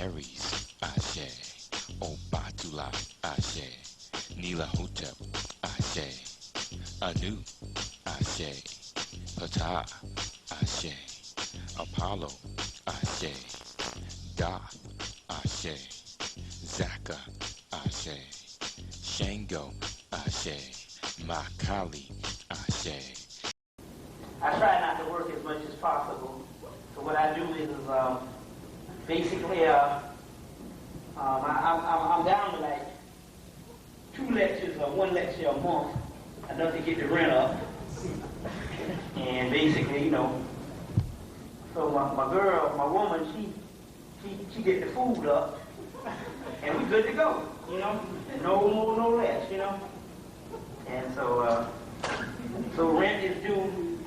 Aries, Ashe. Obatula, Ashe. Nila Hotep, Ashe. Anu, Ashe. Ptah, Ashe. Apollo, Ashe. Thoth, Ashe. Zaka, Ashe. Shango, Ashe. Makali, Ashe. I try not to work as much as possible. So what I do is basically I'm down to like 2 lectures or 1 lecture a month. Enough to get the rent up. And basically, so my woman, she get the food up, and we good to go, no more, no less, And so rent is due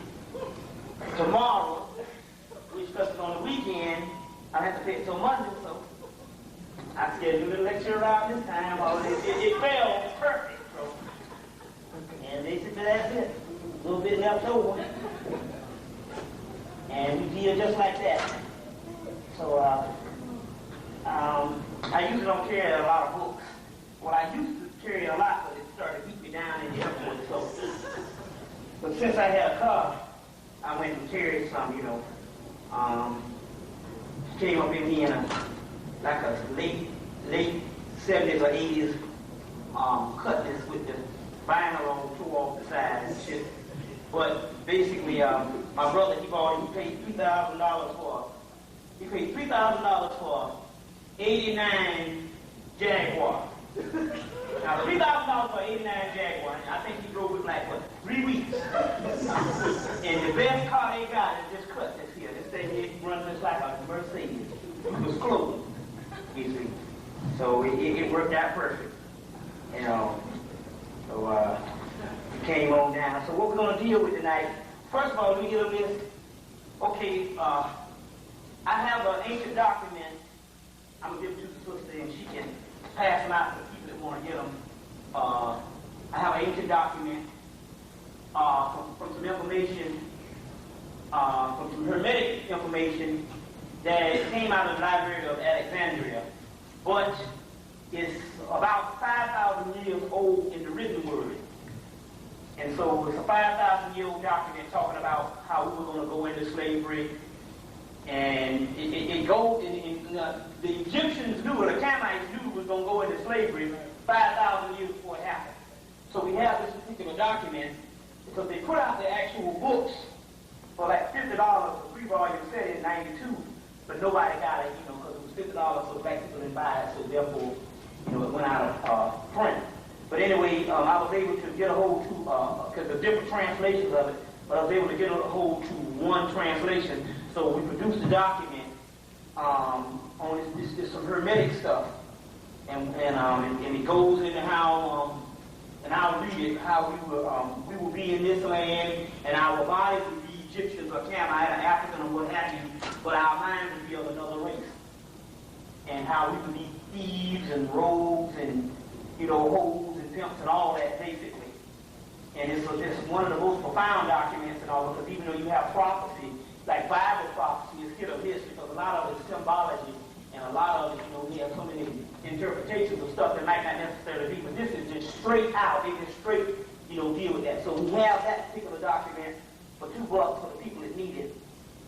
tomorrow, which because on the weekend, I have to pay it till Monday, so I scheduled a lecture around this time. It fell perfect, so. And basically that's it. A little bit left over. And we deal just like that. So I usually don't carry a lot of books. Well, I used to carry a lot, but it started to keep me down in the airport. So, but since I had a car, I went and carried some, came up in here in a late 70s or 80s cutlass with the vinyl on 2 off the side and shit. But basically, my brother, he paid $3,000 for 89 Jaguar. Now, $3,000 for 89 Jaguar, I think he drove it like, 3 weeks. And the best car they got is this cutlass here. This thing here runs just like a Mercedes. It was closed, you see. So it worked out perfect. So it came on down. So what we're going to deal with tonight, first of all, let me get a list. Okay, I have an ancient document. I'm going to give it to the sister and she can pass them out to the people that want to get them. I have an ancient document from some information, from some Hermetic information that came out of the Library of Alexandria, but it's about 5,000 years old in the written word. And so it's a 5,000-year-old document talking about how we were going to go into slavery. And it goes, the Egyptians knew, or the Canaanites knew we was going to go into slavery 5,000 years before it happened. So we have this particular document because they put out the actual books for like $50 for 3-volume set in '92, but nobody got it, because it was $50, so black people didn't buy it, so therefore, it went out of print. But anyway, I was able to get a hold to, because there's different translations of it, but I was able to get a hold to one translation. So we produced a document on this some Hermetic stuff, and it goes into how, and I'll read it, how we will be in this land, and our bodies would be Egyptians or Canaanite or African or what have you, but our minds would be of another race, and how we would be thieves and rogues and hoes and pimps and all that basically. And it's one of the most profound documents and all, because even though you have prophecy, like Bible prophecy is hit or miss, because a lot of it is symbology, and a lot of it, we have so many interpretations of stuff that might not necessarily be, but this is just straight out, they just straight, deal with that. So we have that particular document for $2 for the people that need it.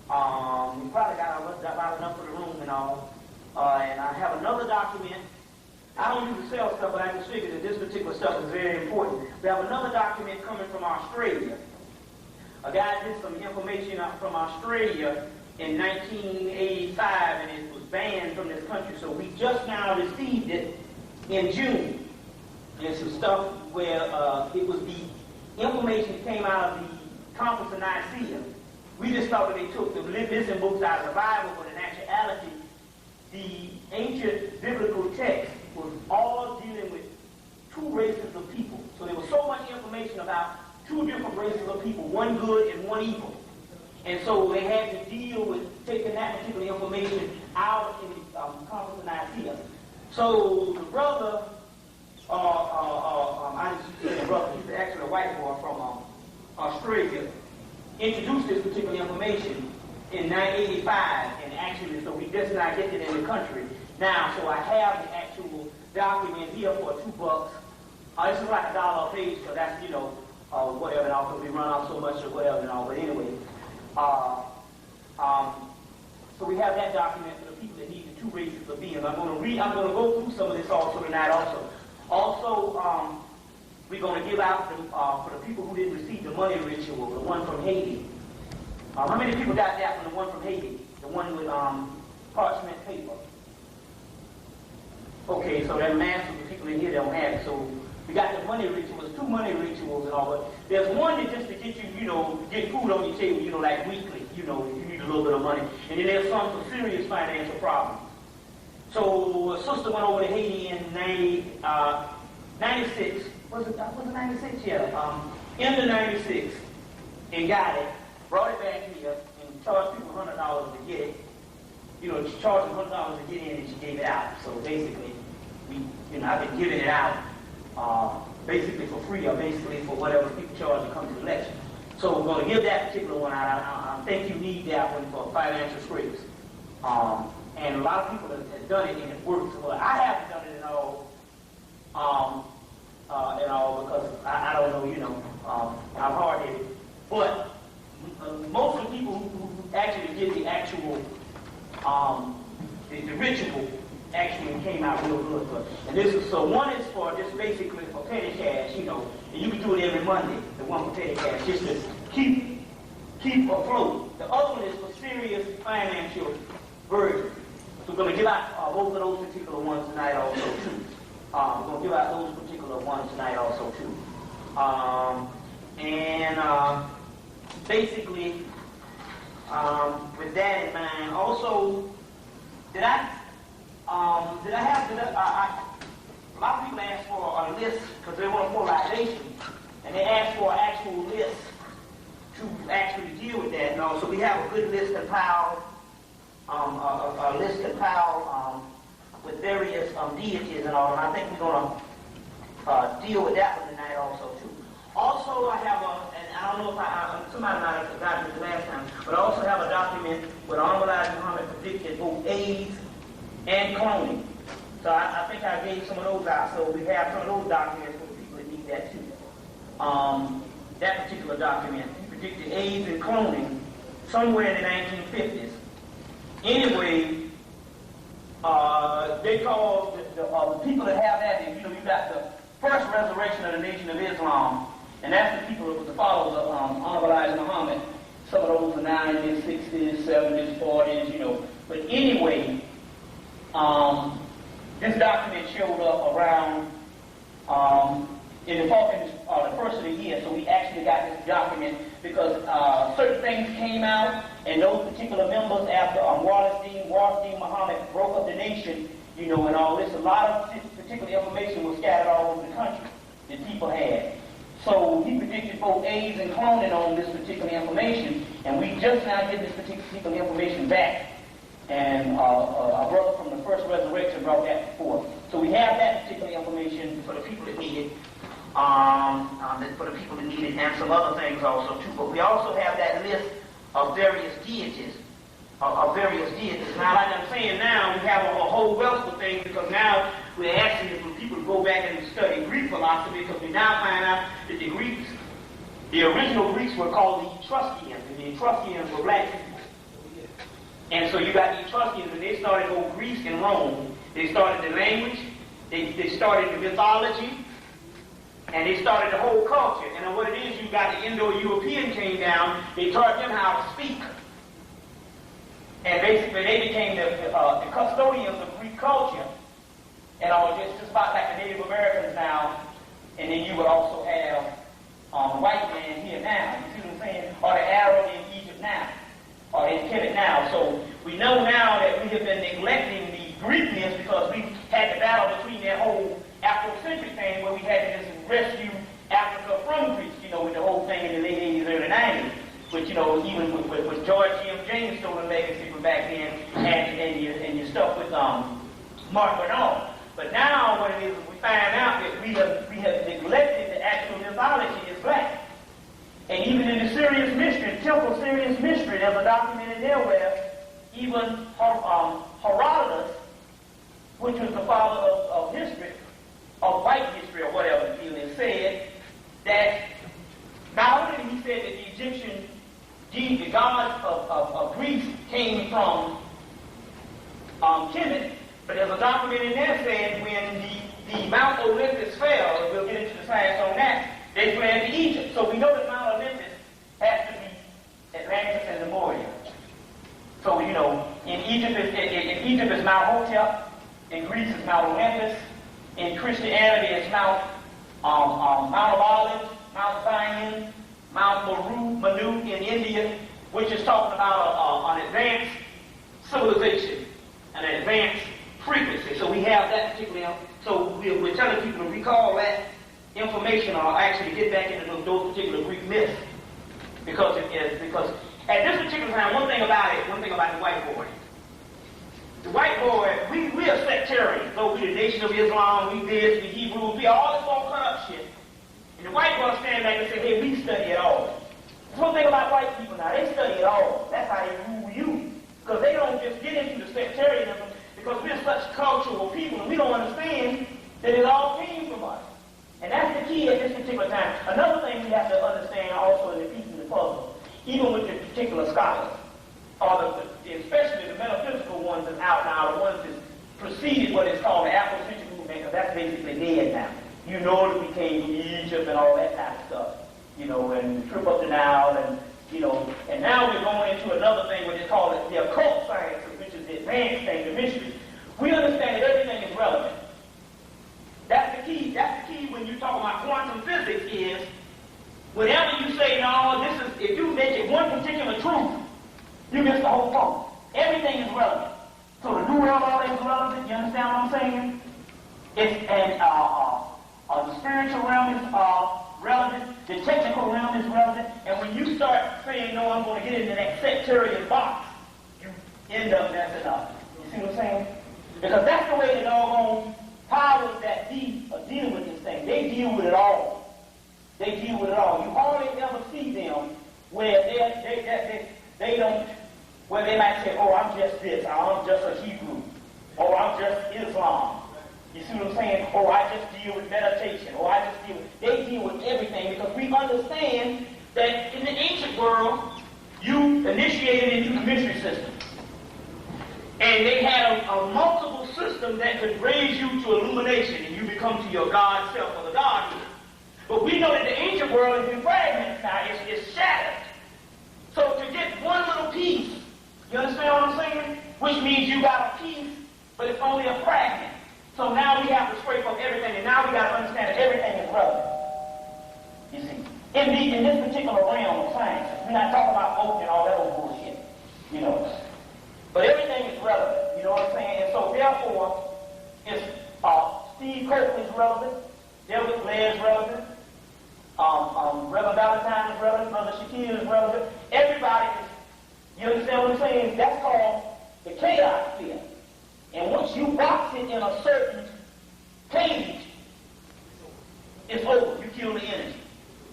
We probably got about enough for the room and all. And I have another document. I don't usually sell stuff, but I just figured that this particular stuff is very important. We have another document coming from Australia. A guy did some information from Australia in 1985, and it was banned from this country. So we just now received it in June. And some stuff where it was the information that came out of the Conference of Nicaea. We just thought that they took the missing books out of the Bible, but in actuality, the ancient biblical text was all dealing with 2 races of people. So there was so much information about 2 different races of people, one good and one evil. And so they had to deal with taking that particular information out in the Conference of Nicaea. So the brother, I didn't say the brother, he's actually a white boy from Australia, introduced this particular information in 1985, and actually, so we just not get it in the country. Now, so I have the actual document here for $2. This is like $1 a page, so that's, whatever, and also we run off so much or whatever and all, but anyway. So we have that document for the people that need the 2 races of being. I'm going to go through some of this also tonight also. Also, we're going to give out, for the people who didn't receive the money ritual, the one from Haiti. How many people got that from the one from Haiti? The one with parchment paper. Okay, so that mass of the people in here don't have it. So we got the money rituals, 2 money rituals and all, but there's one that just to get you, get food on your table, like weekly, if you need a little bit of money. And then there's some for serious financial problems. So a sister went over to Haiti in 96. Was it 96? Yeah. End of 96, and got it, brought it back here, and charged people $100 to get it. She charged them $100 to get in, and she gave it out. So basically, I've been giving it out basically for free, or basically for whatever people charge to come to the lecture. So we're going to give that particular one out. I think you need that one for financial scrapes. And a lot of people have done it, and it works. Well, I haven't done it at all because I don't know, I'm hard-headed. But most of the people who actually did the actual, the ritual actually came out real good. And this is, so one is for just basically for petty cash, and you can do it every Monday, the one for petty cash, just to keep afloat. The other one is for serious financial burden. So we're going to give out both of those particular ones tonight also too. We're going to give out those particular ones tonight also too. Basically, with that in mind, also, a lot of people ask for a list because they want polarization, and they ask for an actual list to actually deal with that. No, so we have a good list compiled, a list compiled with various deities and all, and I think we're going to deal with that one tonight also too. Also, I have and I don't know if somebody might have forgotten this last time, but I also have a document where Honorable Muhammad predicted both AIDS and cloning. So I think I gave some of those out, so we have some of those documents for the people that need that too. That particular document, he predicted AIDS and cloning somewhere in the 1950s. Anyway, they call the people that have that, you got the first resurrection of the Nation of Islam, and that's the people that was the followers of Honorable Muhammad. Some of those are now in their 60s, 70s, 40s, But anyway, this document showed up around in the first of the year, so we actually got this document because certain things came out, and those particular members after Wallenstein Muhammad broke up the nation, and all this, a lot of particular information was scattered all over the country that people had. So he predicted both AIDS and cloning on this particular information, and we just now get this particular information back. And a brother from the first resurrection brought that forth. So we have that particular information for the people that need it, and some other things also too. But we also have that list of various deities, Now, like I'm saying now, we have a whole wealth of things because now we're asking for people to go back and study Greek philosophy because we now find out that the original Greeks were called the Etruscans, and the Etruscans were black people. And so you got the Etruscans, and they started both Greece and Rome. They started the language, they started the mythology, and they started the whole culture. And what it is, you got the Indo-European came down, they taught them how to speak. And basically they became the custodians of Greek culture. And just about like the Native Americans now. And then you would also have the white man here now. You see what I'm saying? Or the Arab in Egypt now. Or in Hemmitt now. So we know now that we have been neglecting the Greekness because we had the battle between that whole Afrocentric thing where we had to just rescue Africa from Greece, with the whole thing in the late 80s, early 90s. Which, even with George M. James stolen legacy from back then, and your stuff with Mark Bernal. But now what it is, we find out that we have neglected the actual mythology is black. And even in the Sirius mystery, Temple Sirius mystery, there's a document in there where even Herodotus, which was the father of history, of white history or whatever the field is, said that not only he said that the Egyptian, the gods of Greece came from Hemmitt, but there's a document in there saying when the Mount Olympus fell, and we'll get into the science on that, they fled to Egypt. So we know that Mount Olympus has to be Atlantis and Lemuria. So, you know, in Egypt is Mount Hotep, in Greece is Mount Olympus, in Christianity it's Mount Olives, Mount Zion, Mount Manu in India, which is talking about an advanced civilization, an advanced frequency. So we have that particular, so we're telling people to recall that information or actually get back into those particular Greek myths. Because at this particular time, one thing about the white boy. The white boy, we are sectarian. So we the Nation of Islam, we this, we Hebrews, we all this all cut up shit. And the white boy stand back and say, hey, we study it all. That's one thing about white people now, they study it all. That's how they rule you. Because they don't just get into the sectarianism because we're such cultural people and we don't understand that it all came from us. And that's the key at this particular time. Another thing we have to understand also in the piece of the puzzle, even with the particular scholars, or especially the metaphysical ones that's out now, the ones that preceded what is called the Afrocentric movement, because that's basically dead now. You know that we came from Egypt and all that kind of stuff, you know, and the trip up the Nile, and, you know, and now we're going into another thing, what they call it the occult sciences, which is the advanced thing, the mystery. We understand that everything is relevant. That's the key. That's the key when you talk about quantum physics is, whenever you say, no, this is, if you make it one particular truth, you miss the whole point. Everything is relevant. So the New World Order is relevant, you understand what I'm saying? The spiritual realm is relevant, the technical realm is relevant, and when you start saying, no, I'm going to get into that sectarian box, you end up messing up. You see what I'm saying? Because that's the way the doggone powers that be deal with this thing. They deal with it all. They deal with it all. You hardly ever see them where they don't, where they might say, oh, I'm just this, or I'm just a Hebrew, or I'm just Islam. You see what I'm saying? Oh, I just deal with meditation, or I just deal with, they deal with everything because we understand that in the ancient world, you initiated into the mystery system. And they had a multiple system that could raise you to illumination and you become to your God self or the Godhead. But we know that the ancient world is in fragments now, it's shattered. So to get one little piece, you understand what I'm saying? Which means you got a piece, but it's only a fragment. So now we have to scrape up everything, and now we got to understand that everything is relevant. You see? In this particular realm of science, we're not talking about oak and all that old bullshit, you know. But everything is relevant, you know what I'm saying? And so therefore, it's Steve Copeland is relevant, David Blair is relevant, Reverend Valentine is relevant, Brother Shakir is relevant. Everybody is, you understand what I'm saying? That's called the chaos sphere. And once you box it in a certain cage, it's over. You kill the energy.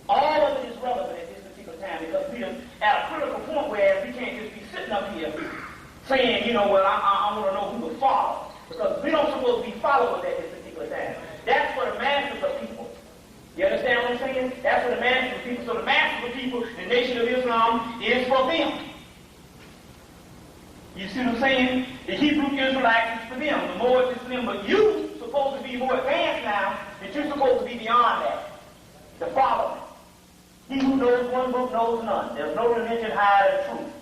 All of it is relevant at this particular time because we are at a critical point where we can't just be sitting up here saying, you know, well, I want to know who to follow. Because we don't supposed to be followers at this particular time. That's for the masses of people. You understand what I'm saying? That's for the masses of people. So the masses of people, the Nation of Islam, is for them. You see what I'm saying? The Hebrew Israelites is for them. The Moors is for them. But you're supposed to be more advanced now, that you're supposed to be beyond that. The following. He who knows one book knows none. There's no religion higher than truth.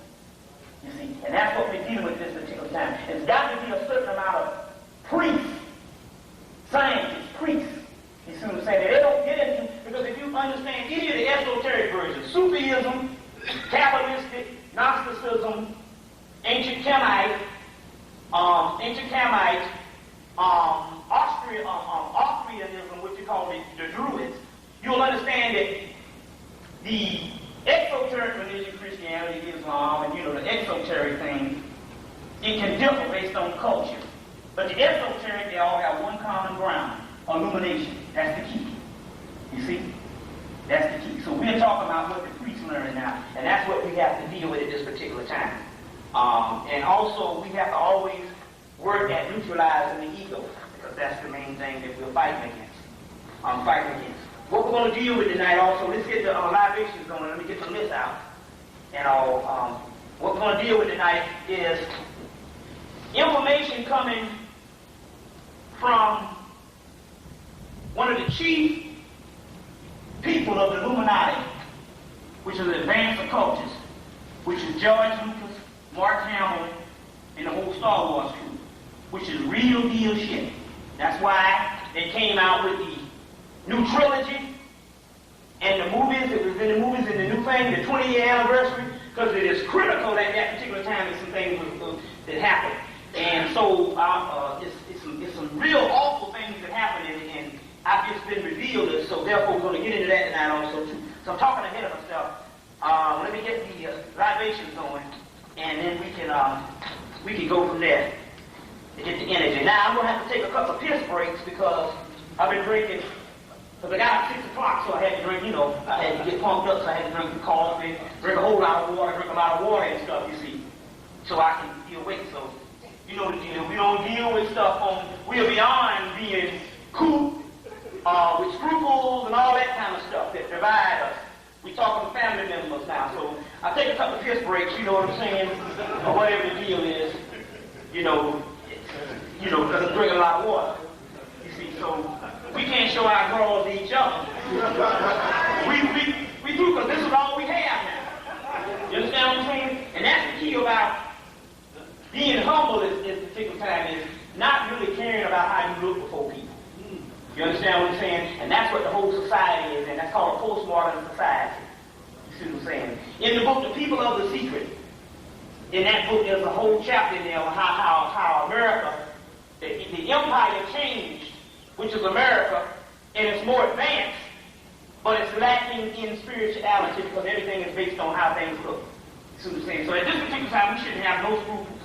You see, and that's what we're dealing with this particular time. It's got to be a certain amount of priests, scientists, priests. You see what I'm saying? They don't get into, because if you understand any of the esoteric versions, Sufism, Kabbalistic, Gnosticism, ancient Camite, Austrianism, which you call the Druids, you'll understand that the exoteric religion, Christianity, Islam, and you know the exoteric thing, it can differ based on culture. But the esoteric, they all have one common ground: illumination. That's the key. You see? That's the key. So we're talking about what the priests learn now, and that's what we have to deal with at this particular time. And also, we have to always work at neutralizing the ego, because that's the main thing that we're fighting against. What we're going to deal with tonight also, let's get the libations going. Let me get the list out. And what we're going to deal with tonight is information coming from one of the chief people of the Illuminati, which is the advanced occultist, which is George Lucas, Mark Hamill, and the whole Star Wars crew, which is real deal shit. That's why they came out with the new trilogy and the movies. It was in the movies and the new thing, the 20-year anniversary, because it is critical at that particular time that some things that happened. And so it's some real awful things that happened, and I've just been revealed it, so therefore we're going to get into that tonight also too. So I'm talking ahead of myself. Let me get the libations going, and then we can go from there to get the energy. Now I'm going to have to take a couple of piss breaks because I've been drinking. Because I got up 6 o'clock, so I had to drink, I had to get pumped up, so I had to drink the coffee, drink a whole lot of water, drink a lot of water and stuff, you see, so I can be awake. So, you know the deal. We don't deal with stuff we're beyond being cool, with scruples and all that kind of stuff that divide us. We talking to family members now, so I take a couple of piss breaks, you know what I'm saying, or whatever the deal is, because I'm drinking a lot of water, you see, so we can't show our girls to each other. we do, because this is all we have now. You understand what I'm saying? And that's the key about being humble at this particular time, is not really caring about how you look before people. You understand what I'm saying? And that's what the whole society is, and that's called a postmodern society. You see what I'm saying? In the book, The People of the Secret, in that book there's a whole chapter in there on how America, the empire changed, which is America, and it's more advanced, but it's lacking in spirituality because everything is based on how things look. You see what I'm saying? So at this particular time, we shouldn't have no scruples.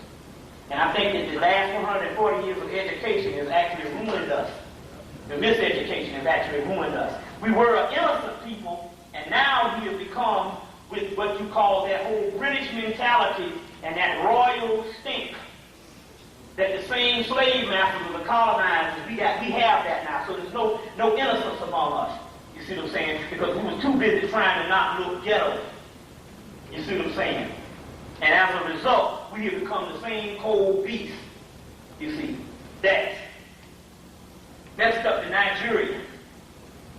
And I think that the last 140 years of education has actually ruined us. The miseducation has actually ruined us. We were an innocent people, and now we have become, with what you call that whole British mentality and that royal stink, that the same slave masters of the colonizers, we have that now. So there's no innocence among us. You see what I'm saying? Because we were too busy trying to not look ghetto. You see what I'm saying? And as a result, we have become the same cold beast. You see, that's up to Nigeria.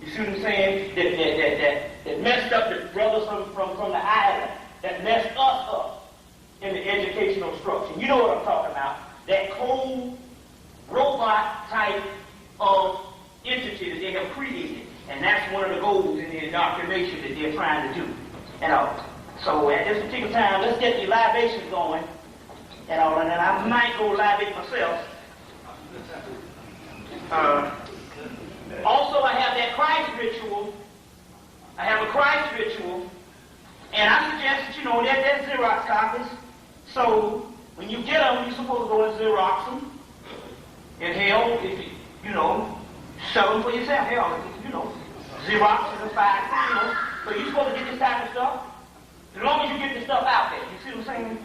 You see what I'm saying? That messed up the brothers from the island. That messed us up in the educational structure. You know what I'm talking about. That cold robot type of entity that they have created. And that's one of the goals in the indoctrination that they're trying to do. So at this particular time, let's get the libations going. And then I might go libate myself. Also, I have that Christ ritual. I have a Christ ritual. And I suggest that, that's Xerox copies. So when you get them, you're supposed to go and Xerox them. And hell, if you, sell them for yourself. Hell, Xerox is a fine, So you're supposed to get this type of stuff. As long as you get the stuff out there. You see what I'm saying?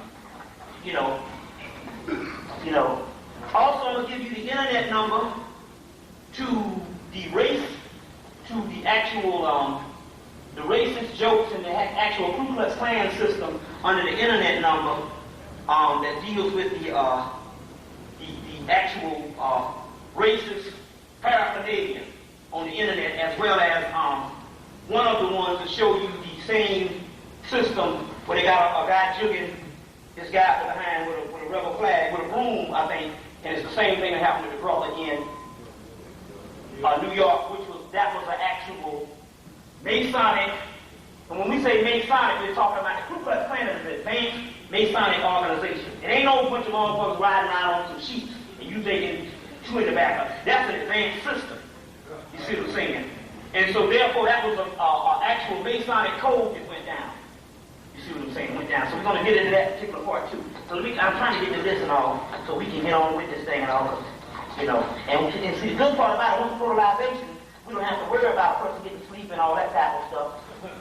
Also, I'm going to give you the internet number to the race, to the actual, the racist jokes and the actual Ku Klux Klan system under the internet number that deals with the actual racist paraphernalia on the internet, as well as one of the ones to show you the same system where they got a guy jugging this guy behind with a rebel flag, with a broom, I think, and it's the same thing that happened to the brother in New York, that was an actual Masonic. And when we say Masonic, we're talking about the Ku Klux Klan is an advanced Masonic organization. It ain't no bunch of motherfuckers riding around on some sheets and you taking two in the back. That's an advanced system. You see what I'm saying? And so therefore that was an actual Masonic code that went down. You see what I'm saying? Went down. So we're going to get into that particular part too. So I'm trying to get to this and all, so we can get on with this thing and all. And see the good part about it, once we go to libation, we don't have to worry about a person getting sleep and all that type of stuff,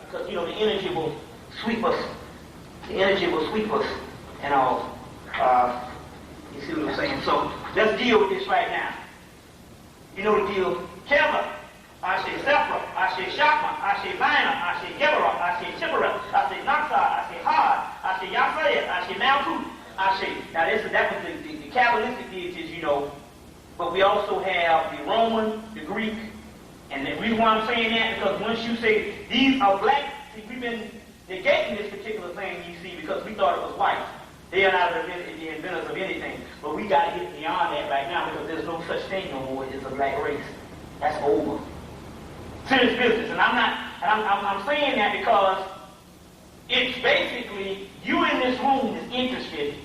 because the energy will sweep us. The energy will sweep us and all. You see what I'm saying? So let's deal with this right now. You know the deal. Keva, I say Sephra, I say Shakma, I say Vina, I say Gebera, I say Tippera, I say Naxa, I say Had, I say Yasaya, I say Malkut, I say, now that was the Kabbalistic deities, you know, but we also have the Roman, the Greek, and the reason why I'm saying that, because once you say these are black, see, we've been negating this particular thing, you see, because we thought it was white. They are not the inventors of anything, but we got to get beyond that right now because there's no such thing no more as a black race. That's over. Serious business, and I'm saying that because it's basically you in this room is interested,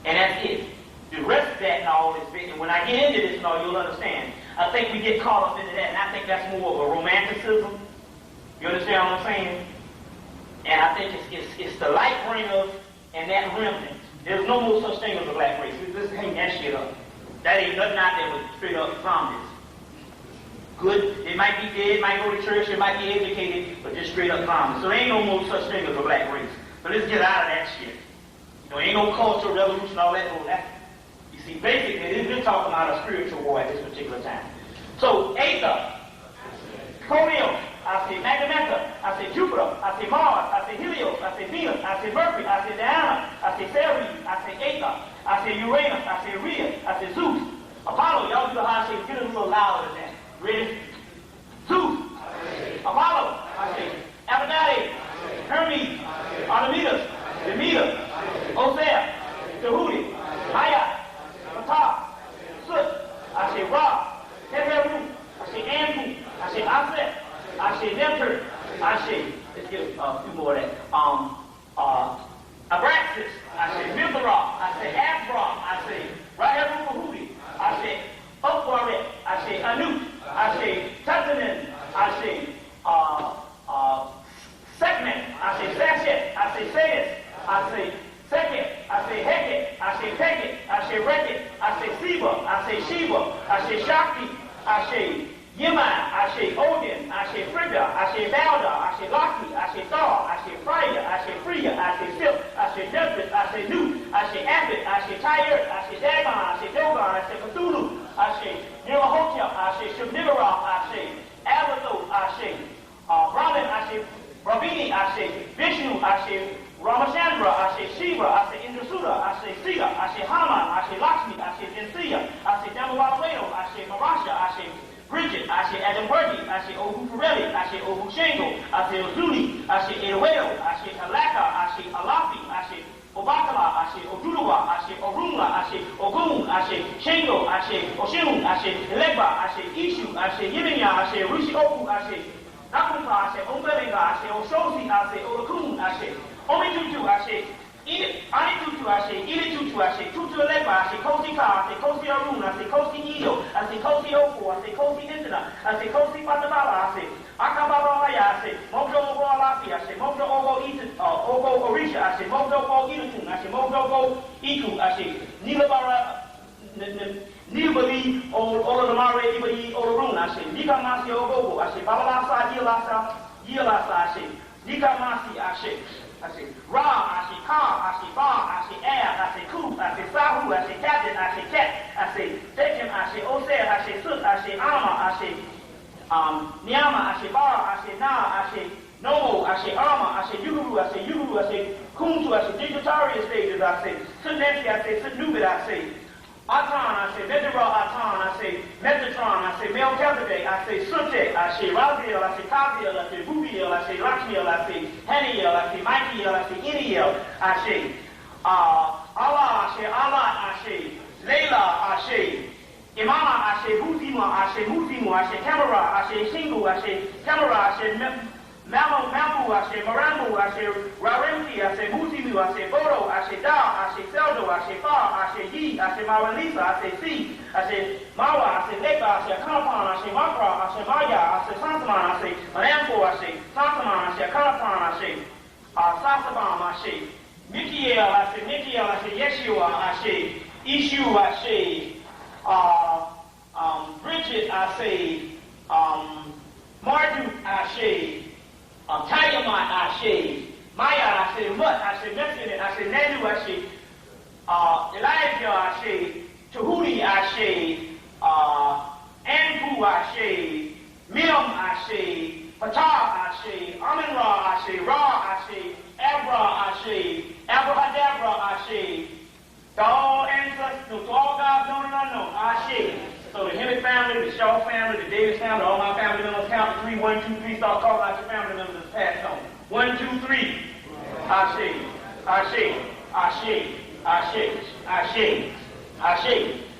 and that's it. The rest of that and all is big. And when I get into this and all, you'll understand. I think we get caught up into that, and I think that's more of a romanticism. You understand what I'm saying? And I think it's the light bringers and that remnant. There's no more such thing as a black race. Let's hang that shit up. That ain't nothing out there but straight up zombies. Good, they might be dead, might go to church, they might be educated, but just straight up zombies. So there ain't no more such thing as a black race. So let's get out of that shit. You know, ain't no cultural revolution, all that. You see, basically, we're talking about a spiritual war at this particular time. So, Aether, Chromium, I say Magnementa, I say Jupiter, I say Mars, I say Helios, I say Venus, I say Mercury, I say Diana, I say Ceres, I say Aether, I say Uranus, I say Rhea, I say Zeus, Apollo. Y'all do how I say, get a little louder than that. Ready? Zeus, Apollo, I say Aphrodite, Hermes, Artemis, Demeter, Osea, Tahuti, Maya, Ptah, Sut, I say Ra, Teheru, I say Anpu, I say Aset, I say Neptune, I say, let's get a few more of that, Abraxas, I say Mithra, I say Asbra, I say Raheru, I say Upwaret, I say Anu, I say Tatanin, I say Sekmet, I say Sachet, I say Sayas, I say Seket, I say Heket, I say Peket, I say Reket, I say Siva, I say Shiva, I say Shakti, I say Yeman, I say Odin, I say Frigga, I say Valda, I say Loki, I say Thor, I say Freya, I say Freya, I say Silk, I say Nephthys, I say Nut, I say Apis, I say Tyre, I say Dagon, I say Dogon, I say Cthulhu, I say Nyarlathotep, I say Shubnigaroth, I say Abathos, I say Brahman, I say Brahmini, I say Vishnu, I say Ramachandra, I say Shiva, I say Indrasudha, I say Sita, I say Hanuman, I say Lakshmi, I say Jinsiya, I say Dhammavataveno, I say Marasha, I say Bridget, I say Adambergi, I say Ohu Pirelli, I say Ohu Shango, I say Ozuni, I say Edoedo, I say Alaka, I say Alafi, I say Obatala, I say Oduduwa, I say Orunla, I say Ogun, I say Shango, I say Oshun, I say Elegba, I say Ishu, I say Yiminya, I say Rishi Oku, I say Nakupa, I say Ombelinga, I say Oshosi, I say Olakun, I say Omitutu, I say Anitutu, I say Ilitutu, I say Tutu Elegba, I say Kosi Ka, I say Kosi Arun, I say Kosi Ido, I say Kosi Oku, I say Kosi Intana, I say Kosi Patabala, I say Akababa, I say Mojo Ogo Alafi, I say Mojo Ogo Orisha, I say Mojo Ogo Idutun, I say Mojo Ogo Iku, I say Nilabara, Nilbali, Olamare, Ibali, Olarun, I say Nikamasi Ogogo, I say Babalasa, Yilasa, I say Nikamasi, I say Ra, I say Ka, I say Ba, I say Ab, I say Ku, I say Sahu, I say Captain, I say Ket, I say Tekim, I say Osir, I say Sut, I say Ama, I say Nyama, I say Bara, I say Na, I say Nomo, I say Arma, I say Yuguru, I say Yuguru, I say Kuntu, I say Digitarian stages, I say Sutnetsi, I say Sutnubit, I say Atan, I say Medra Atan, I say Metatron, I say Melchizedek, I say Sute, I say Raziel, I say Kaziel, I say Rubiel, I say Lakmiel, I say Haniel, I say Michael, I say Iniel, I say Allah, I say Allah, I say Layla, I say Imama, I say Huzima, I say Muzimu, I say Kamara, I say Shingu, I say Kamara, I say Mamu, I say Marambu, I say Rarimti, I say Muzimu, I say Bodo, I say Da, I say Seldo, I say Fa, I say Yi, I say Maralisa, I say Si, I say Mawa, I say Leka, I say Kanapan, I say Makra, I say Maya, I say Santaman, I say Manampo, I say Santaman, I say Kanapan, I say Sasabam, I say Mikiel, I say Mikiel, I say Yeshua, I say Ishu, I say Bridget, I say Marduk, I say Tiamat, I say Maya, I say Mut, I say Nephilim, I say Nanu, I say Elijah Ashe, Tahuti Ashe, Anpu Ashe, Mim Ashe, Patah Ashe, Amin-Ra Ashe, Ra Ashe, Abra Ashe, Abrahadabra Ashe, to all ancestors, to all gods known and unknown, Ashe. So the Hemmitt family, the Shaw family, the Davis family, all my family members, count to 3, 1, 2, 3, start calling out your family members as passed on. 1, 2, 3. Ashe, Ashe, Ashe, Ashe, Ashe, Ashe,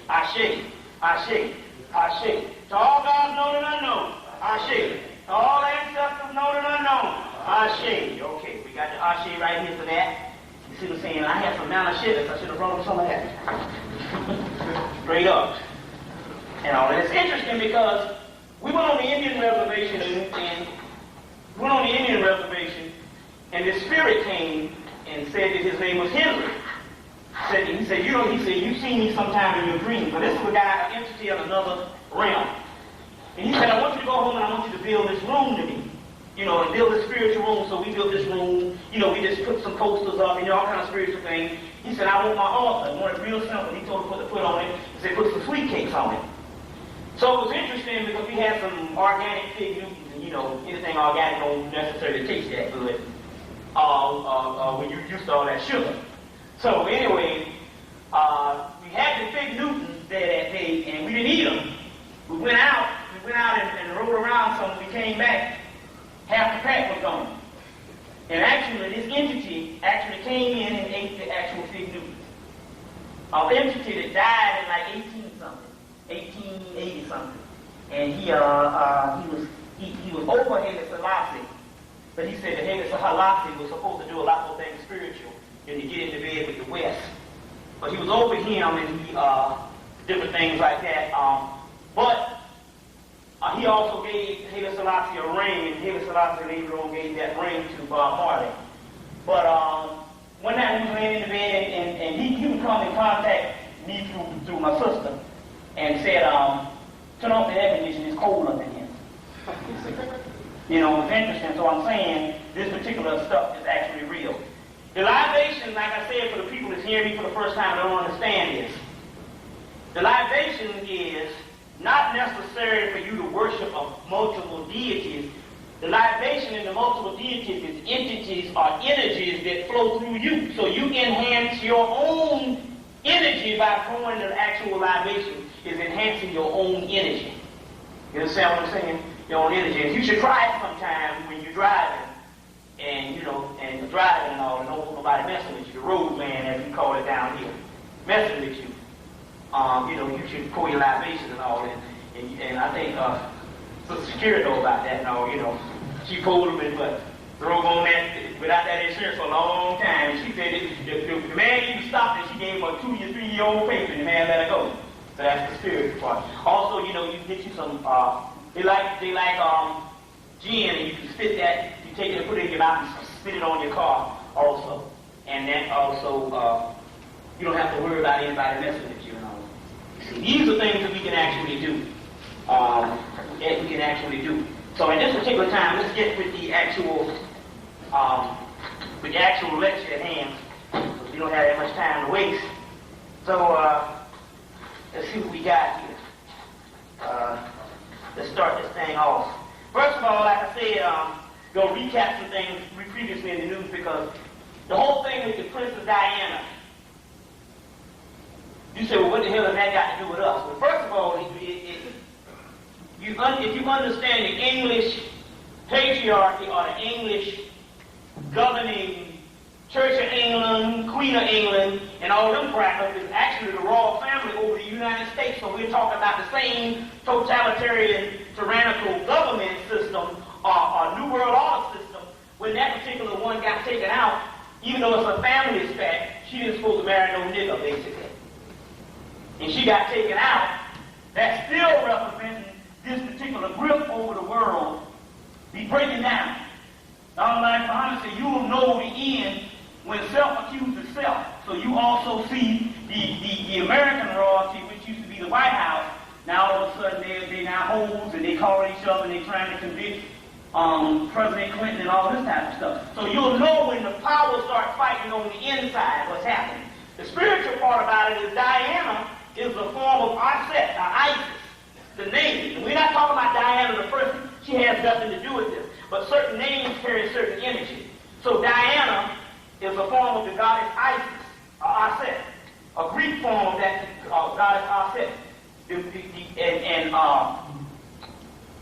Ashe, Ashe, Ashe. To all gods known and unknown, Ashe. To all ancestors known and unknown, Ashe. Okay, we got the Ashe right here for that. You see what I'm saying? I had some Manischewitz. I should have brought some of that. Straight up. And all that. It's interesting because we went on the Indian reservation and the spirit came and said that his name was Henry. He said, you've seen me sometime in your dreams, but this is a guy, an entity of another realm. And he said, I want you to go home and I want you to build this room to me. And build a spiritual room. So we built this room. We just put some posters up and all kind of spiritual things. He said, I want my altar. I want it real simple. He told us to put on it. He said, put some sweet cakes on it. So it was interesting because we had some organic fig Newtons, and anything organic don't necessarily taste that good when you're used to all that sugar. So anyway, we had the fig Newtons there that day, and we didn't eat them. We went out and rode around some. We came back, half the pack was gone. And actually, this entity actually came in and ate the actual fig Newtons. An entity that died in like 1880 something, and he was over Haile Selassie, but he said that Haile Selassie was supposed to do a lot more things spiritual than to get into bed with the West. But he was over him and he different things like that. But he also gave Haile Selassie a ring, and Haile Selassie later on gave that ring to Bob Marley. But one night we was laying in the bed, and he would come in contact me through my sister. And said, turn off the air conditioning, it's cold up in here. It's interesting. So I'm saying this particular stuff is actually real. The libation, like I said, for the people that's hearing me for the first time, they don't understand this. The libation is not necessary for you to worship of multiple deities. The libation in the multiple deities is entities or energies that flow through you. So you enhance your own energy by pouring the actual libation. Is enhancing your own energy. You understand what I'm saying? Your own energy. And you should try it sometime when you're driving, and and driving and all, and don't want nobody messing with you. The roadman, as we call it down here, messing with you. You should pour your libation and all, and I think Sister Security knows about that and all. She pulled them but drove on that without that insurance for a long time. And she said the man even stopped and she gave him a 2 or 3 year old paper, and the man let her go. So that's the spiritual part. Also, you can get you some, they like gin, and you can spit that, you take it and put it in your mouth and spit it on your car also. And then also, you don't have to worry about anybody messing with you and all. See, these are things that we can actually do. So at this particular time, let's get with the actual lecture at hand. Because we don't have that much time to waste. So, let's see what we got here. Let's start this thing off. First of all, like I said, we'll recap some things previously in the news because the whole thing with the Princess Diana. You say, well, what the hell has that got to do with us? Well, first of all, if you understand the English patriarchy or the English governing Church of England, Queen of England, and all them crackers is actually the royal family over the United States. So we're talking about the same totalitarian, tyrannical government system or New World Order system. When that particular one got taken out, even though it's a family aspect, she didn't supposed to marry no nigger, basically. And she got taken out. That's still representing this particular grip over the world be breaking down. Now, like Muhammad said, you will know the end when self accuses self. So you also see the American royalty, which used to be the White House, now all of a sudden they're now hoes and they call each other and they're trying to convict President Clinton and all this type of stuff. So you'll know when the powers start fighting on the inside what's happening. The spiritual part about it is Diana is a form of Aset, Isis, the name. And we're not talking about Diana the person. She has nothing to do with this. But certain names carry certain energy. So Diana is a form of the goddess Isis, Aset, a Greek form of that goddess Aset.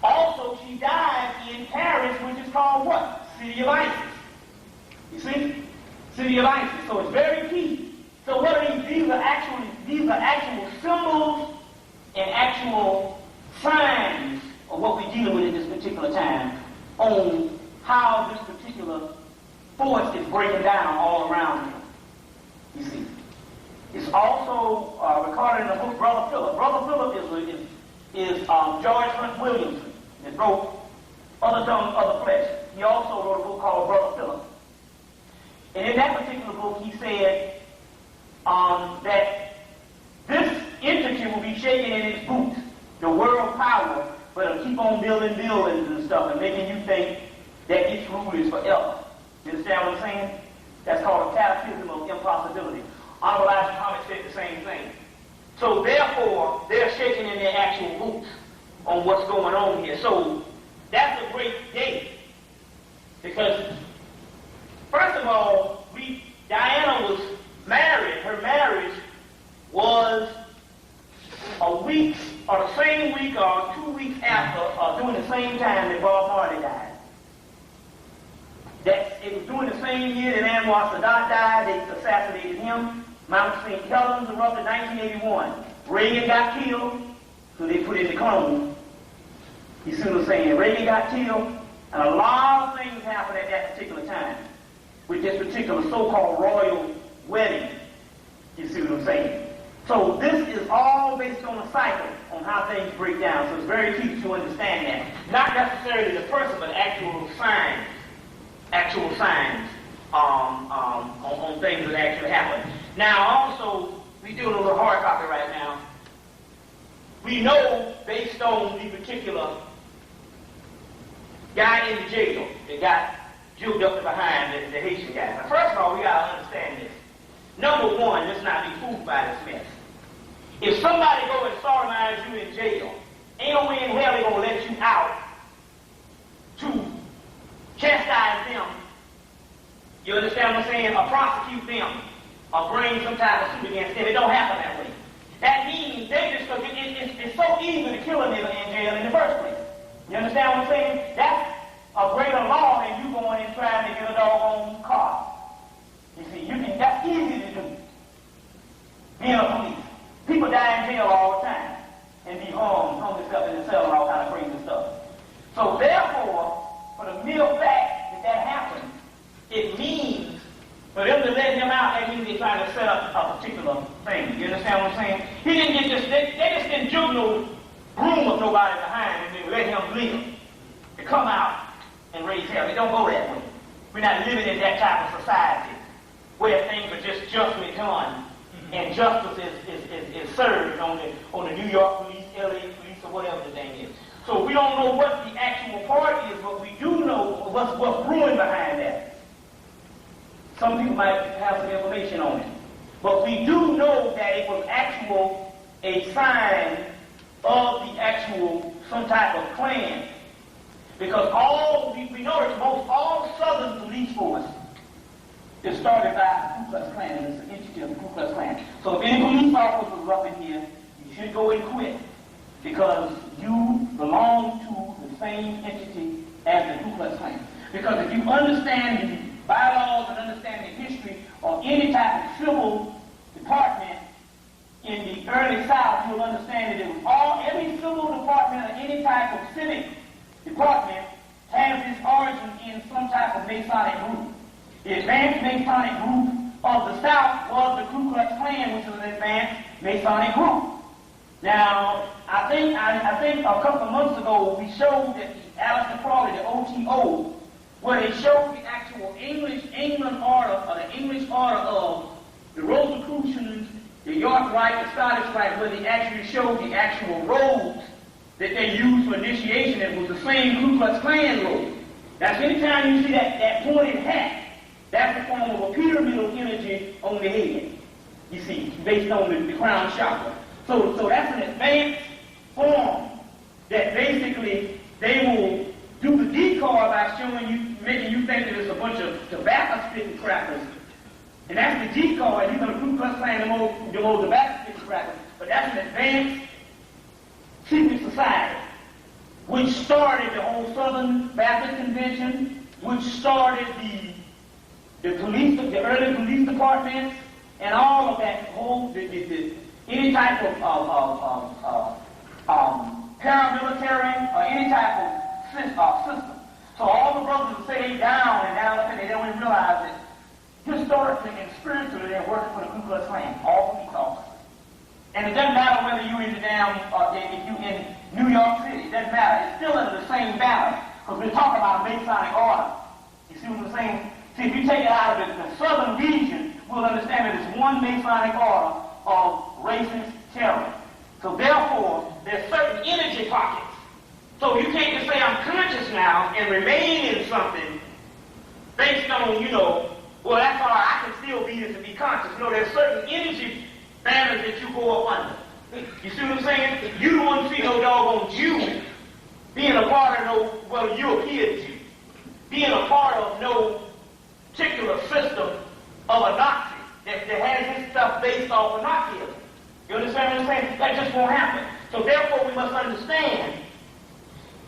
Also she died in Paris, which is called what? City of Isis. You see? City of Isis. So it's very key. So what are these? These are actual symbols and actual signs of what we're dealing with at this particular time on how this particular force is breaking down all around him. You see. It's also recorded in the book Brother Philip. Brother Philip is George Hunt Williamson that wrote Other Tongue, Other Flesh. He also wrote a book called Brother Philip. And in that particular book, he said that this entity will be shaking in its boots, the world power, but it'll keep on building buildings and stuff and making you think that its rule is forever. You understand what I'm saying? That's called a catechism of impossibility. Honorable Elijah Muhammad said the same thing. So therefore, they're shaking in their actual boots on what's going on here. So that's a great day. Because, first of all, Diana was married. Her marriage was a week, or the same week, or 2 weeks after, or during the same time that Bob Marley died. It was during the same year that Anwar Sadat died. They assassinated him. Mount St. Helens erupted in 1981. Reagan got killed, so they put in the clone. You see what I'm saying? Reagan got killed, and a lot of things happened at that particular time with this particular so-called royal wedding. You see what I'm saying? So this is all based on a cycle on how things break down. So it's very key to understand that. Not necessarily the person, but actual signs. Actual signs on things that actually happen. Now also, we're doing a little hard copy right now. We know, based on the particular guy in the jail that got juked up behind the Haitian guy. Now, first of all, we got to understand this. Number one, let's not be fooled by this mess. If somebody go and sodomize you in jail, ain't no way in hell they're going to let you out to chastise them. You understand what I'm saying? Or prosecute them. Or bring some type of suit against them. It don't happen that way. That means they just, because it's so easy to kill a nigga in jail in the first place. You understand what I'm saying? That's a greater law than you going and trying to get a doggone car. You see, that's easy to do. Being a police. People die in jail all the time and be hung themselves in the cell and all kind of crazy stuff. So therefore, for the mere fact that happened, it means for them to let him out, that means they're trying to set up a particular thing. You understand what I'm saying? He didn't get this, they just didn't juke no broom of nobody behind and they let him live. To come out and raise hell. It don't go that way. We're not living in that type of society where things are just justly done and justice is served on the New York police, LA police, or whatever the thing is. So we don't know what the actual part is, but we do know what's brewing behind that. Some people might have some information on it. But we do know that it was a sign of the actual, some type of Klan. Because we know that all Southern police force is started by the Ku Klux Klan, and it's an entity of the Ku Klux Klan. So if any police officer was up in here, you should go and quit. Because you belong to the same entity as the Ku Klux Klan. Because if you understand the bylaws and understand the history of any type of civil department in the early South, you'll understand that it was every civil department or any type of civic department has its origin in some type of Masonic group. The advanced Masonic group of the South was the Ku Klux Klan, which was an advanced Masonic group. Now, I think a couple of months ago we showed that the Aleister Crowley, the OTO, where they showed the actual England order, or the English order of the Rosicrucians, the York Rite, the Scottish Rite, where they actually showed the actual robes that they used for initiation. It was the same Ku Klux Klan robe. Now, so anytime you see that pointed hat, that's the form of a pyramidal energy on the head. You see, based on the crown chakra. So that's an advanced form that basically they will do the decoy by showing you, making you think that it's a bunch of tobacco spitting crackers. And that's the decoy. You're going to Ku Klux Klan them old tobacco spitting crackers. But that's an advanced secret society, which started the whole Southern Baptist Convention, which started the police, the early police departments, and all of that whole, any type of paramilitary or any type of system. So all the brothers will say they down and down, and they don't even realize that historically and spiritually they're working for the Ku Klux Klan, all police officers. And it doesn't matter whether you're in the if you're in New York City, it doesn't matter. It's still under the same banner, because we're talking about a Masonic order. You see what I'm saying? See, if you take it out of the southern region, we'll understand that it's one Masonic order of racist terror. So therefore, there's certain energy pockets. So you can't just say I'm conscious now and remain in something based on, well, that's all right, I can still be this and be conscious. No, there's certain energy banners that you go up under. You see what I'm saying? You don't want to see no doggone Jew being a part of no, well, European Jew, being a part of no particular system of a Nazi that has his stuff based off of Nazism. You understand what I'm saying? That just won't happen. So therefore we must understand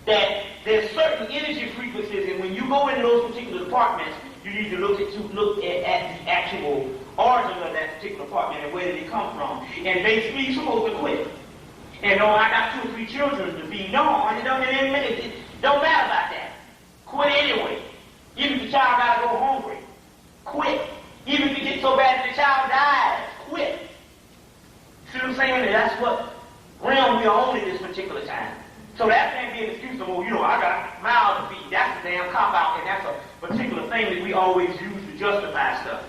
that there's certain energy frequencies, and when you go into those particular departments, you need to look at the actual origin of that particular department and where did it come from. And basically you're supposed to quit. And I got 2 or 3 children to feed. No, it don't matter about that. Quit anyway. Even if the child got to go hungry, quit. Even if it gets so bad that the child dies, quit. See what I'm saying? That's what realm we are on at this particular time. So that can't be an excuse of, I got mouths to feed. That's a damn cop-out, and that's a particular thing that we always use to justify stuff.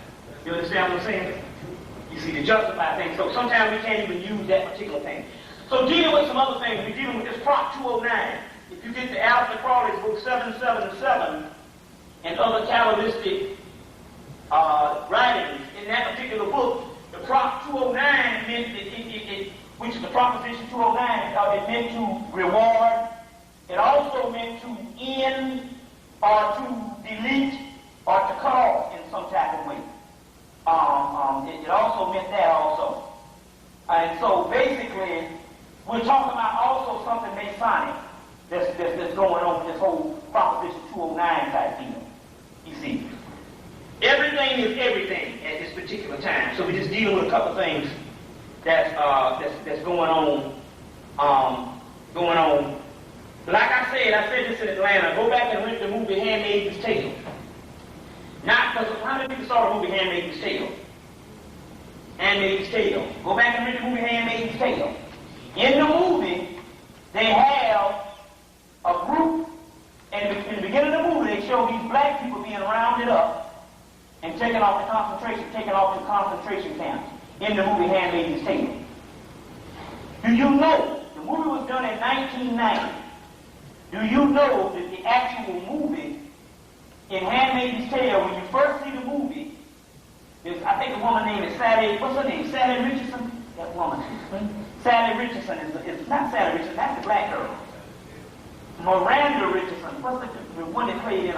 You understand what I'm saying? You see, to justify things. So sometimes we can't even use that particular thing. So dealing with some other things, we're dealing with this Prop 209. If you get to Alistair Crowley's book 777 and other Kabbalistic writings, in that particular book, the Prop 209 meant that which is the Proposition 209, it meant to reward. It also meant to end or to delete or to cut off in some type of way. It also meant that also. And so basically, we're talking about also something Masonic that's going on with this whole Proposition 209 type deal. You see, everything is everything at this particular time. So we're just dealing with a couple things that's going on. Like I said this in Atlanta. Go back and rent the movie Handmaid's Tale. Not because how many people saw the movie Handmaid's Tale? Handmaid's Tale. Go back and rent the movie Handmaid's Tale. In the movie, they have a group, and in the beginning of the movie, they show these black people being rounded up and taken off to concentration camps. In the movie Handmaid's Tale. Do you know, the movie was done in 1990. Do you know that the actual movie in Handmaid's Tale, when you first see the movie, there's, I think a woman named Sally, what's her name? Sally Richardson? That woman. Sally Richardson is not Sally Richardson, that's the black girl. Miranda Richardson, what's the one that played in,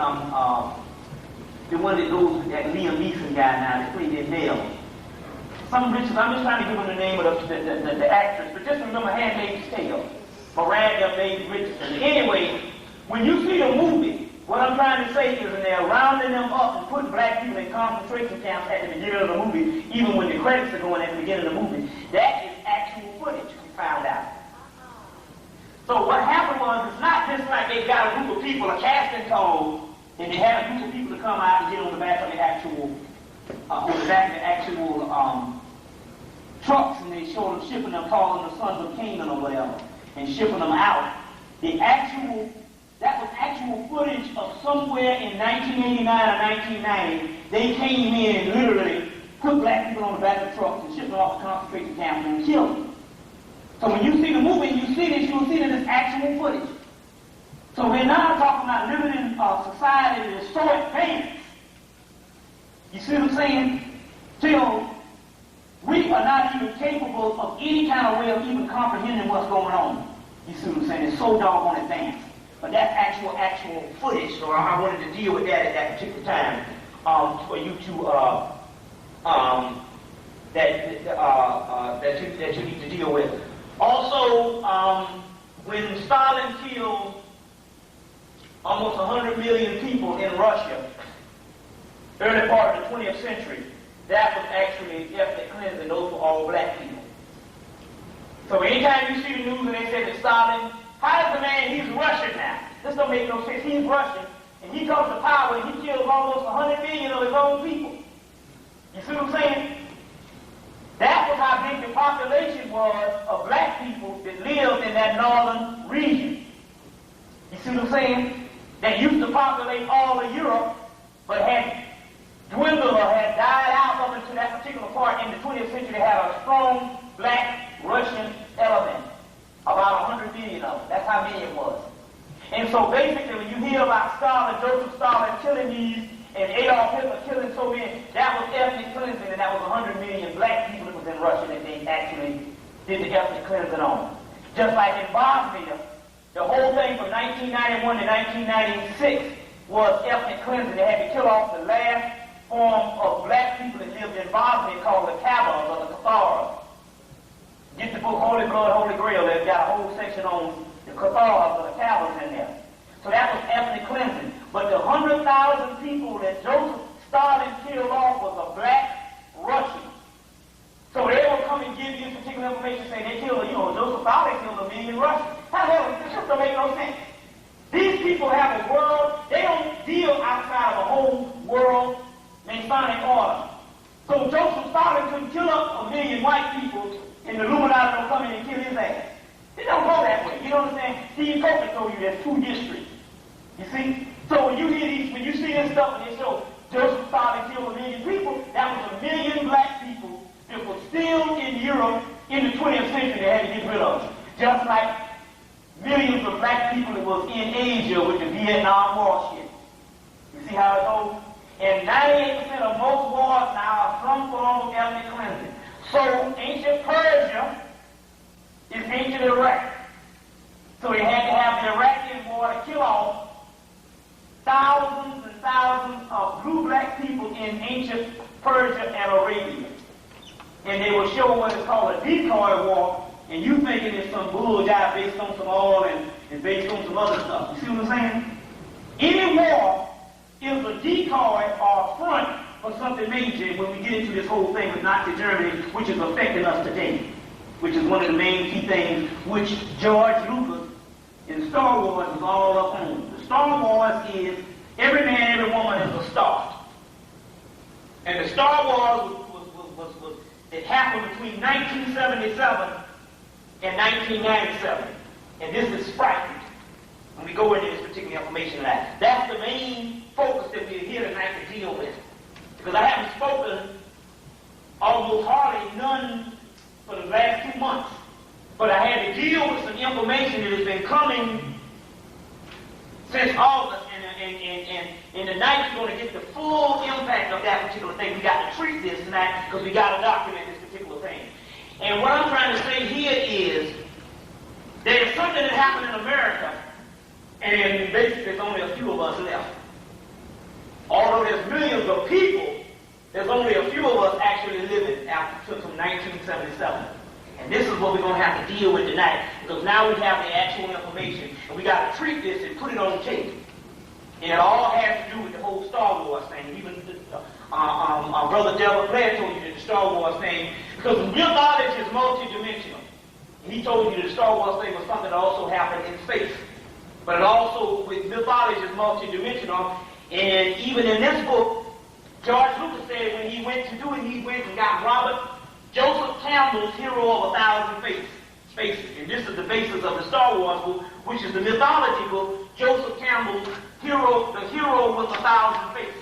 the one that goes with that Liam Neeson guy now, that played in Dale. Some Richardson, I'm just trying to give her the name of the actress, but just remember Handmaid's Tale. Miranda Richardson. Anyway, when you see the movie, what I'm trying to say is that they're rounding them up and putting black people in concentration camps at the beginning of the movie, even when the credits are going at the beginning of the movie. That is actual footage, we found out. So what happened was, it's not just like they got a group of people, a casting call, and they had a group of people to come out and get on the back of the actual trucks, and they showed them shipping them, calling the sons of Canaan or whatever, and shipping them out. That was actual footage of somewhere in 1989 or 1990. They came in and literally put black people on the back of trucks and shipped them off to concentration camps and killed them. So when you see the movie and you see this, you'll see that it's actual footage. So we're now talking about living in a society that is so advanced. You see what I'm saying? Till we are not even capable of any kind of way of even comprehending what's going on. You see what I'm saying? It's so doggone advanced. But that's actual footage, so I wanted to deal with that at that particular time for you to that you need to deal with. Also, when Stalin killed almost 100 million people in Russia, early part of the 20th century, that was actually ethnic cleansing. Those were all black people. So anytime you see the news and they say that Stalin, how is the man, he's Russian now. This don't make no sense. He's Russian, and he comes to power and he kills almost 100 million of his own people. You see what I'm saying? That was how big the population was of black people that lived in that northern region. You see what I'm saying? That used to populate all of Europe, but had dwindled or had died out up into that particular part in the 20th century. They had a strong black Russian element, about 100 million of them. That's how many it was. And so basically, when you hear about Stalin, Joseph Stalin killing these, and Adolf Hitler killing so many, that was ethnic cleansing, and that was 100 million black people that was in Russia that they actually did the ethnic cleansing on. Just like in Bosnia, the whole thing from 1991 to 1996 was ethnic cleansing. They had to kill off the last form of black people that lived in Bosnia called the Cathars or the Cathars. Get the book Holy Blood, Holy Grail. They've got a whole section on the Cathars or the Cathars in there. So that was ethnic cleansing. But the 100,000 people that Joseph Stalin killed off was a black Russian. So they will come and give you particular information saying they killed, Joseph Stalin killed 1 million Russians. How the hell, this just don't make no sense. These people have a world, they don't deal outside of a whole world Masonic order. So Joseph Stalin couldn't kill up 1 million white people and the Illuminati don't come in and kill his ass. It don't go that way. You know what I'm saying? Steve Coker told you there's 2 districts. You see? So when you hear these, when you see this stuff and they show Joseph Stalin killed 1 million people, that was 1 million black people that were still in Europe in the 20th century they had to get rid of. Just like millions of black people that was in Asia with the Vietnam War shit. You see how it goes? And 98% of most wars now are some form of ethnic cleansing. So ancient Persia is ancient Iraq. So they had to have the Iraqi war to kill off thousands and thousands of blue-black people in ancient Persia and Arabia. And they will show what is called a decoy war, and you thinking it's some bullshit based on some oil and based on some other stuff. You see what I'm saying? Any war is a decoy or a front for something major when we get into this whole thing with Nazi Germany, which is affecting us today, which is one of the main key things which George Lucas in Star Wars is all up on. The Star Wars is every man, every woman is a star. And the Star Wars it happened between 1977 and 1997. And this is frightening when we go into this particular information. That's the main focus that we're here tonight to deal with. Because I haven't spoken almost hardly none for the last 2 months. But I had to deal with some information that has been coming since August, and tonight we're going to get the full impact of that particular thing. We got to treat this tonight because we got to document this particular thing. And what I'm trying to say here is there's something that happened in America, and basically there's only a few of us left. Although there's millions of people, there's only a few of us actually living from 1977. And this is what we're going to have to deal with tonight, because now we have the actual information, and we got to treat this and put it on tape. And it all has to do with the whole Star Wars thing. Even our brother Delbert Blair told you that the Star Wars thing, because real knowledge is multidimensional. He told you that the Star Wars thing was something that also happened in space. But it also, with mythology, is multidimensional. And even in this book, George Lucas said when he went to do it, he went and got Robert Joseph Campbell's Hero of 1,000 Faces. And this is the basis of the Star Wars book, which is the mythology book, Joseph Campbell's Hero, the Hero with 1,000 Faces.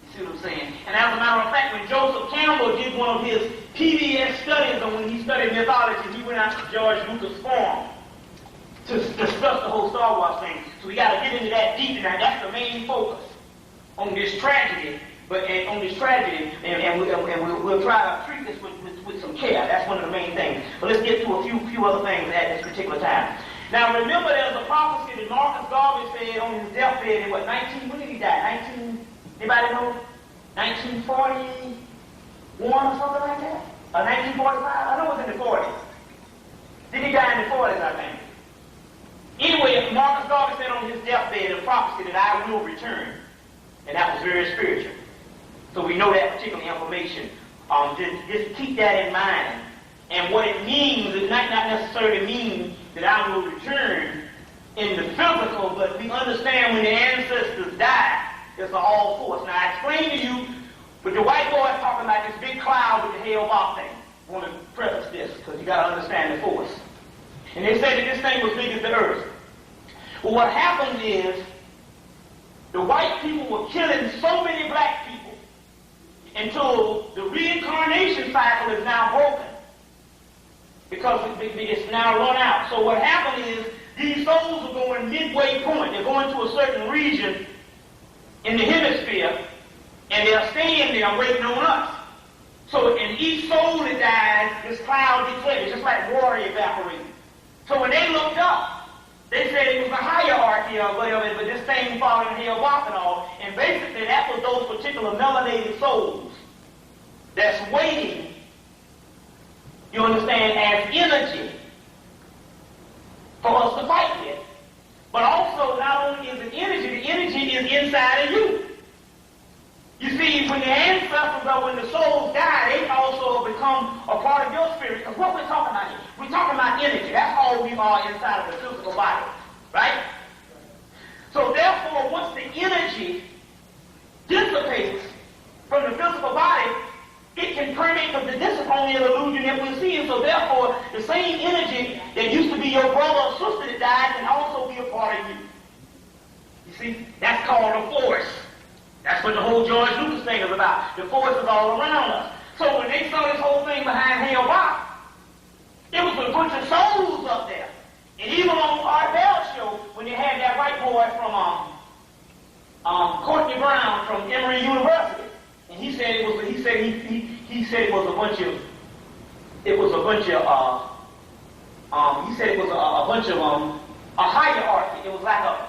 You see what I'm saying? And as a matter of fact, when Joseph Campbell did one of his PBS studies, and when he studied mythology, he went out to George Lucas' forum to discuss the whole Star Wars thing. So we got to get into that deep tonight. That's the main focus on this tragedy and on this tragedy, and we'll try to treat this with some care. That's one of the main things. But let's get to a few other things at this particular time. Now remember, there's a prophecy that Marcus Garvey said on his deathbed in when did he die? Anybody know? 1941 or something like that? Or 1945? I know it was in the 40s. Did he die in the 40s, I think? Anyway, Marcus Garvey said on his deathbed a prophecy that I will return. And that was very spiritual. So we know that particular information. Just keep that in mind. And what it means, it might not necessarily mean that I will return in the physical, but we understand when the ancestors died, it's an all force. Now I explained to you, but the white boy is talking about this big cloud with the Hale-Bopp thing. I want to preface this, because you got to understand the force. And they said that this thing was big as the earth. Well, what happened is, the white people were killing so many black people until the reincarnation cycle is now broken. Because it's now run out. So what happened is, these souls are going midway point. They're going to a certain region in the hemisphere, and they're staying there waiting on us. So in each soul that dies, this cloud gets heavy, just like water evaporating. So when they looked up, they said it was a hierarchy or whatever, but this thing following Hale-Bopp and all. And basically that was those particular melanated souls that's waiting, you understand, as energy for us to fight with. But also, not only is it energy, the energy is inside of you. You see, when the ancestors or when the souls die, they also become a part of your spirit. Because what we're talking about here, we're talking about energy. That's all we are inside of the physical body. Right? So therefore, once the energy dissipates from the physical body, it can permeate, because this is only an illusion that we're seeing. So therefore, the same energy that used to be your brother or sister that died can also be a part of you. You see? That's called a force. That's what the whole George Lucas thing is about. The force is all around us. So when they saw this whole thing behind Hale-Bopp, it was a bunch of souls up there. And even on our Bell show, when they had that white boy from Courtney Brown from Emory University, and he said it was a hierarchy. It was like a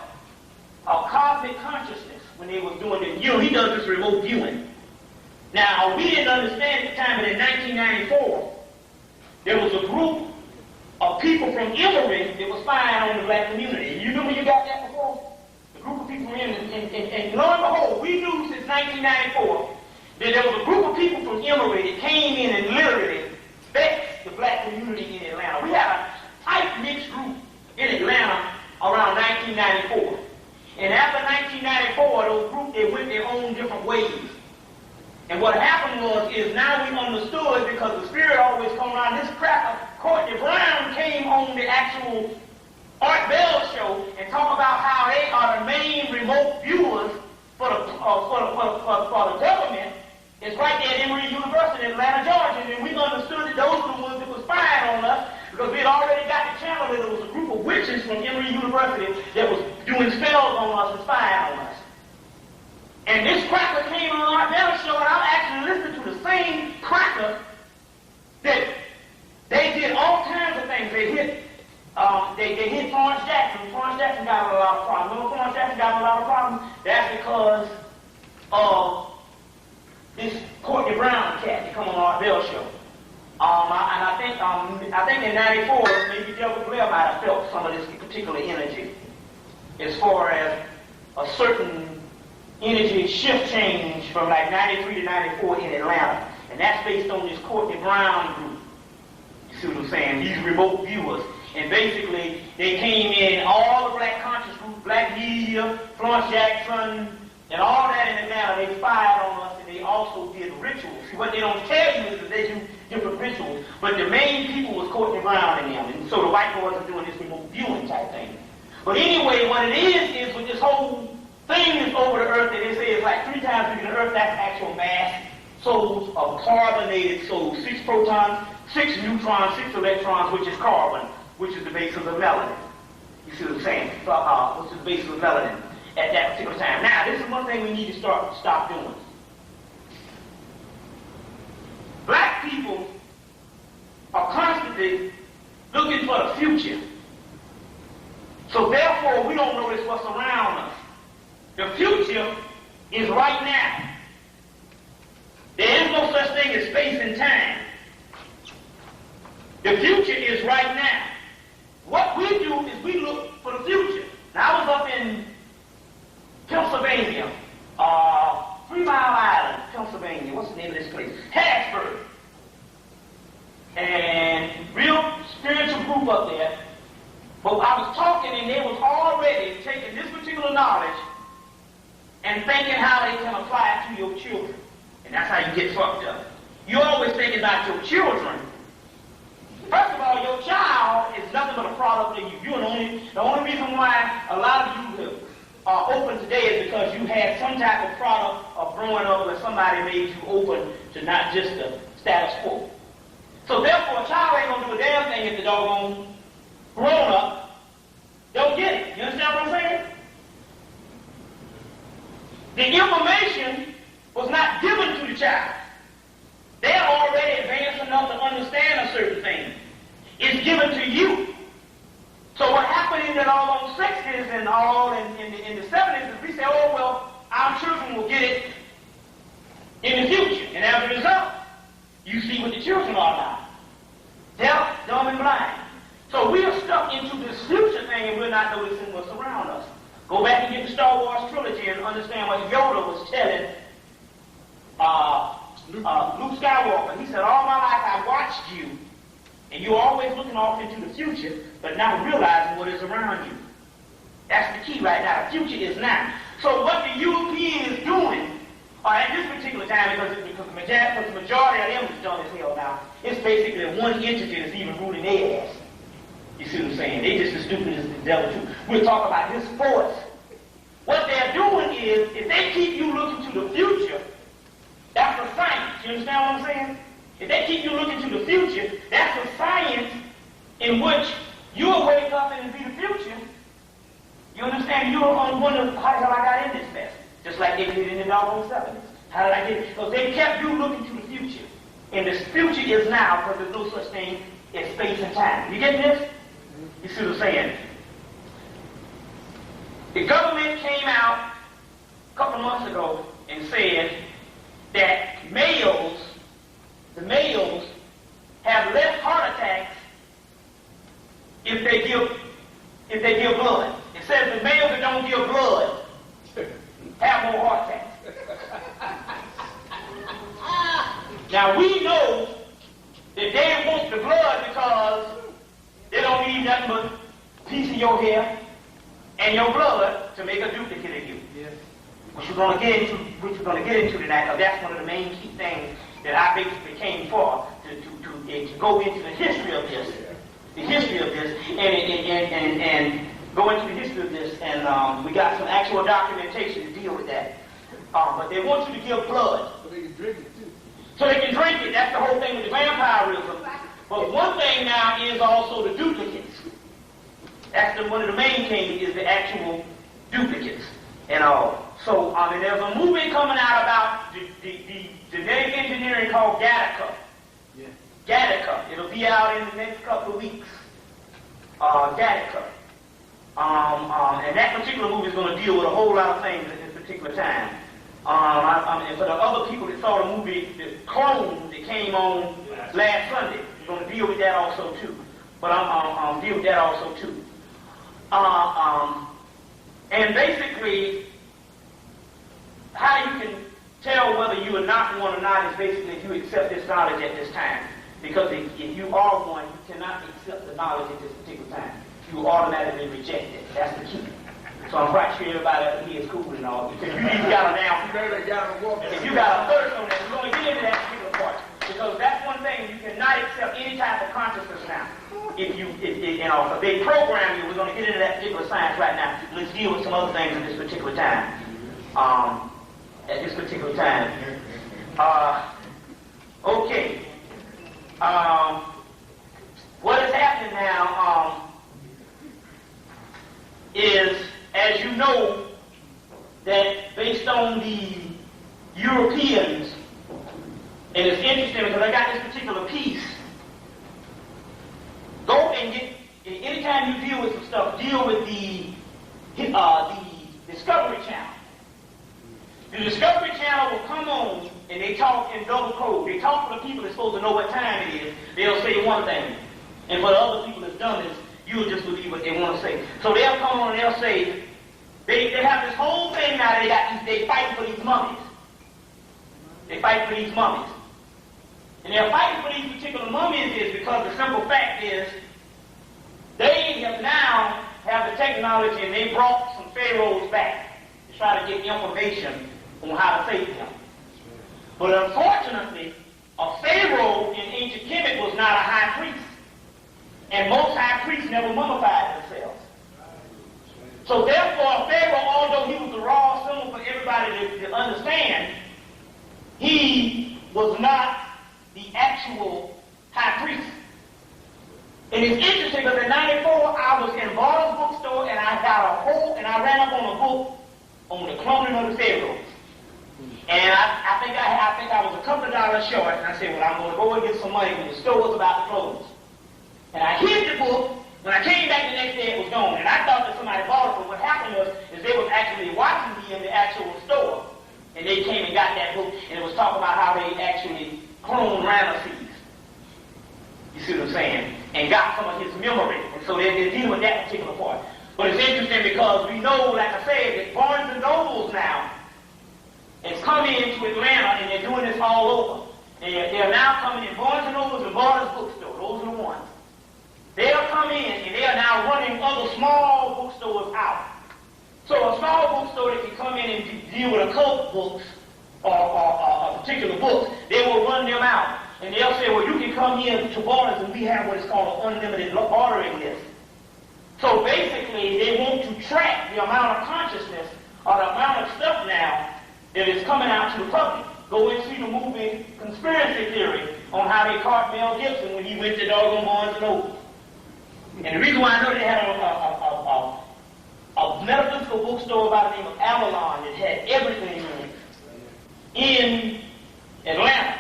cosmic consciousness when they was doing it. You know, he does this remote viewing. Now, we didn't understand at the time, but in 1994, there was a group of people from Emory that was spying on the black community. You remember you got that before? The group of people from Emory, and lo and behold, we knew since 1994 that there was a group of people from Emory that came in and literally vexed the black community in Atlanta. We had a tight mixed group in Atlanta around 1994. And after 1994, those groups, they went their own different ways. And what happened is now we understood, because the spirit always come around. This cracker, Courtney Brown, came on the actual Art Bell show and talk about how they are the main remote viewers for the government. It's right there at Emory University in Atlanta, Georgia. And we understood that those were the ones that were spying on us, because we had already got the channel that there was a group of witches from Emory University that was doing spells on us and spying on us. And this cracker came on our Bell show, and I'm actually listening to the same cracker that they did all kinds of things. They hit Florence Jackson. Florence Jackson got a lot of problems. Remember Florence Jackson got a lot of problems? That's because of this Courtney Brown cat that come on our Bell show. I think in '94, maybe Delta Blair might have felt some of this particular energy, as far as a certain energy shift change from like 93 to 94 in Atlanta. And that's based on this Courtney Brown group. You see what I'm saying? These remote viewers. And basically, they came in, all the black conscious groups, black media, Florence Jackson, and all that in Atlanta. They spied on us, and they also did rituals. See, what they don't tell you is that they do different rituals. But the main people was Courtney Brown and them. And so the white boys are doing this remote viewing type thing. But anyway, what it is with this whole thing that's over the earth, that they say is like 3 times bigger than the earth, that's actual mass. Souls of carbonated souls. 6 protons, 6 neutrons, 6 electrons, which is carbon, which is the basis of melanin. You see what I'm saying? Which is the basis of melanin at that particular time. Now, this is one thing we need to stop doing. constantly looking for the future. So therefore, we don't notice what's around us. The future is right now. There is no such thing as space and time. The future is right now. What we do is we look for the future. Now, I was up in Pennsylvania, 3 Mile Island, Pennsylvania. What's the name of this place? Harrisburg. And real spiritual group up there. But I was talking and they was already taking this particular knowledge and thinking how they can apply it to your children. And that's how you get fucked up. You're always thinking about your children. First of all, your child is nothing but a product of you. You're the only reason why a lot of you are open today is because you had some type of product of growing up where somebody made you open to not just the status quo. So therefore, a child ain't going to do a damn thing if the doggone grown up don't get it. You understand what I'm saying? The information was not given to the child. They're already advanced enough to understand a certain thing. It's given to you. So what happened in the 60s and all in the 70s is we say, oh, well, our children will get it in the future. And as a result, you see what the children are now. Deaf, dumb, and blind. So we are stuck into this future thing and we're not noticing what's around us. Go back and get the Star Wars trilogy and understand what Yoda was telling Luke Skywalker. He said, all my life I watched you, and you're always looking off into the future, but not realizing what is around you. That's the key right now. The future is now. So what the European is doing, at this particular time, because the majority of them is done as hell now, it's basically one entity that's even ruling their ass. You see what I'm saying? They just as stupid as the devil too. We'll talk about this force. What they're doing is, if they keep you looking to the future, that's a science. You understand what I'm saying? If they keep you looking to the future, that's a science in which you'll wake up and be the future. You understand? You're going to wonder, how the hell I got in this mess? Just like they did in the doggone 70s. How did I get it? Because they kept you looking to the future. And the future is now, because there's no such thing as space and time. You get this? You see what I'm saying? The government came out a couple months ago and said that the males have less heart attacks if they give blood. It says the males that don't give blood have more heart attacks. Now we know that they want the blood because they don't need nothing but a piece of your hair and your blood to make a duplicate of you. Yes. Which we're going to get into tonight, because that's one of the main key things that I basically came for, to go into the history of this. The history of this, and go into the history of this, and we got some actual documentation to deal with that. But they want you to give blood. So they can drink it too. So they can drink it. That's the whole thing with the vampirism. But one thing now is also the duplicates. That's one of the main things, is the actual duplicates and all. So and there's a movie coming out about the genetic engineering called Gattaca. Yeah. Gattaca. It'll be out in the next couple of weeks. Gattaca. And that particular movie is going to deal with a whole lot of things at this particular time. And for the other people that saw the movie, the Clone that came on last Sunday, we're going to deal with that also too. But I'm deal with that also too. And basically, how you can tell whether you are not one or not is basically if you accept this knowledge at this time. Because if you are one, you cannot accept the knowledge at this particular time. You automatically reject it. That's the key. So I'm quite sure everybody up here is cool and all. Because you even got a down. If you got a thirst on that, we're going to get into that particular part. Because that's one thing, you cannot accept any type of consciousness now. If they program you, we're going to get into that particular science right now. Let's deal with some other things at this particular time. Okay. What is happening now is, as you know, that based on the Europeans, and it's interesting because I got this particular piece anytime you deal with some stuff, deal with the Discovery Channel. The Discovery Channel will come on and they talk in double code. They talk for the people that's supposed to know what time it is. They'll say one thing. And for the other people that's done this, you'll just believe what they want to say. So they'll come on and they'll say, they have this whole thing now, they fight for these mummies. They fight for these mummies. And they're fighting for these particular mummies is because the simple fact is, they have now have the technology and they brought some pharaohs back to try to get information on how to save them. But unfortunately, a pharaoh in ancient Kemet was not a high priest. And most high priests never mummified themselves. So therefore, a pharaoh, although he was the raw symbol for everybody to understand, he was not the actual high priest. And it's interesting because in 94, I was in Bartle's bookstore and I ran up on a book on the cloning of the pharaohs. And I think I was a couple of dollars short, and I said, well, I'm going to go and get some money when the store was about to close. And I hid the book. When I came back the next day, it was gone. And I thought that somebody bought it, but what happened was they was actually watching me in the actual store. And they came and got that book, and it was talking about how they actually cloned Ramesses. You see what I'm saying? And got some of his memory. And so they're dealing with that particular part. But it's interesting because we know, like I said, that Barnes and Nobles now has come into Atlanta, and they're doing this all over. They're now coming in Barnes and Nobles and Barnes bookstore. Those are the ones. They'll come in, and they are now running other small bookstores out. So a small bookstore that can come in and deal with occult books or particular books, they will run them out. And they'll say, well, you can come here to Barnes and we have what is called an unlimited ordering list. So basically, they want to track the amount of consciousness or the amount of stuff now that is coming out to the public. Go and see the movie Conspiracy Theory on how they caught Mel Gibson when he went to doggone Barnes and Noble. And the reason why I know they had a metaphysical bookstore by the name of Avalon that had everything in Atlanta.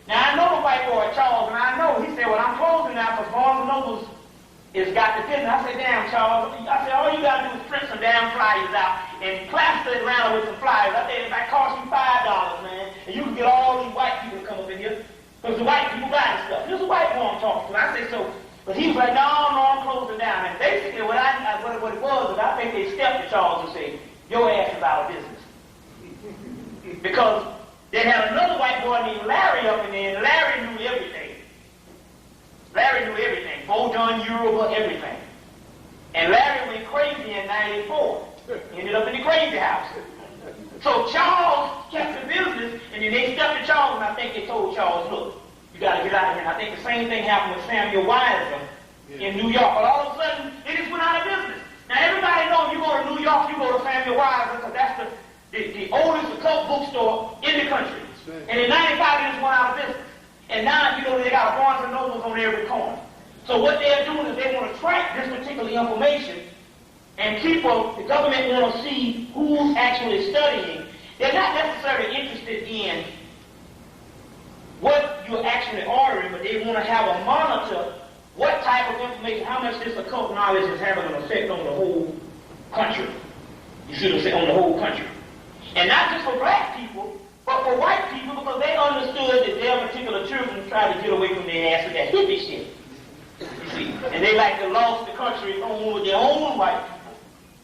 Now I know the white boy Charles, and I know he said, well, I'm closing now because Barnes and Noble's has got the business. I said, damn, Charles. I said, all you got to do is print some damn flyers out and plaster Atlanta with some flyers. I said, it might cost you $5, man, and you can get all these white people to come up in here because the white people buy the stuff. This is a white boy I'm talking to. I said, so. But he was like, no, I'm closing down. And basically what it was is I think they stepped to Charles and said, your ass is out of business. Because they had another white boy named Larry up in there, and Larry knew everything. Larry knew everything. Bodon, Yoruba, everything. And Larry went crazy in 94. He ended up in the crazy house. So Charles kept the business, and then they stepped to Charles, and I think they told Charles, look, you got to get out of here. And I think the same thing happened with Samuel Weiser in New York. But all of a sudden, it just went out of business. Now, everybody knows you go to New York, you go to Samuel Weiser, because that's the oldest occult bookstore in the country. And in 95, it just went out of business. And now, you know, they got Barnes and Nobles on every corner. So what they're doing is they want to track this particular information, and people, the government want to see who's actually studying. They're not necessarily interested in what you're actually ordering, but they want to have a monitor what type of information, how much this occult knowledge is having an effect on the whole country. You see what I'm saying? On the whole country. And not just for black people, but for white people, because they understood that their particular children tried to get away from their ass with that hippie shit. You see? And they like to lost the country on with their own white people.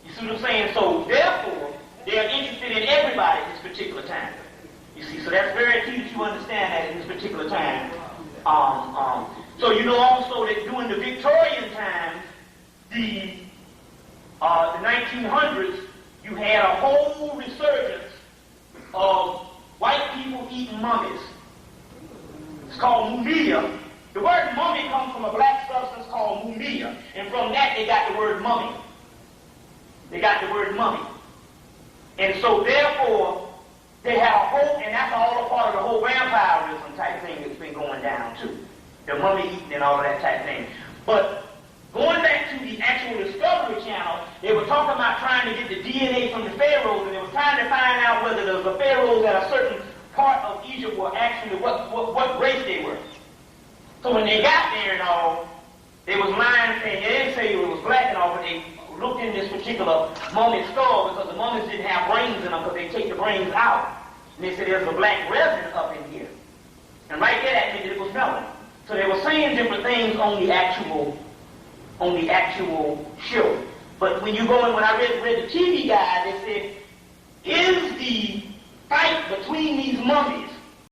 You see what I'm saying? So therefore, they are interested in everybody at this particular time. You see, so that's very key that you understand that in this particular time. So you know also that during the Victorian times, the 1900s, you had a whole resurgence of white people eating mummies. It's called mumia. The word mummy comes from a black substance called mumia, and from that they got the word mummy. They got the word mummy. And so therefore, they have a whole, and that's all a part of the whole vampirism type thing that's been going down too. The mummy eating and all of that type thing. But going back to the actual Discovery Channel, they were talking about trying to get the DNA from the pharaohs, and they were trying to find out whether the pharaohs at a certain part of Egypt were actually what race they were. So when they got there and all, They was lying saying, they didn't say it was black and all, but they looked in this particular mummy's skull because the mummies didn't have brains in them because they take the brains out. And they said there's a black resin up in here. And right there that meant it was melon. So they were saying different things on the actual show. But when you go in, when I read the TV guide, they said, is the fight between these mummies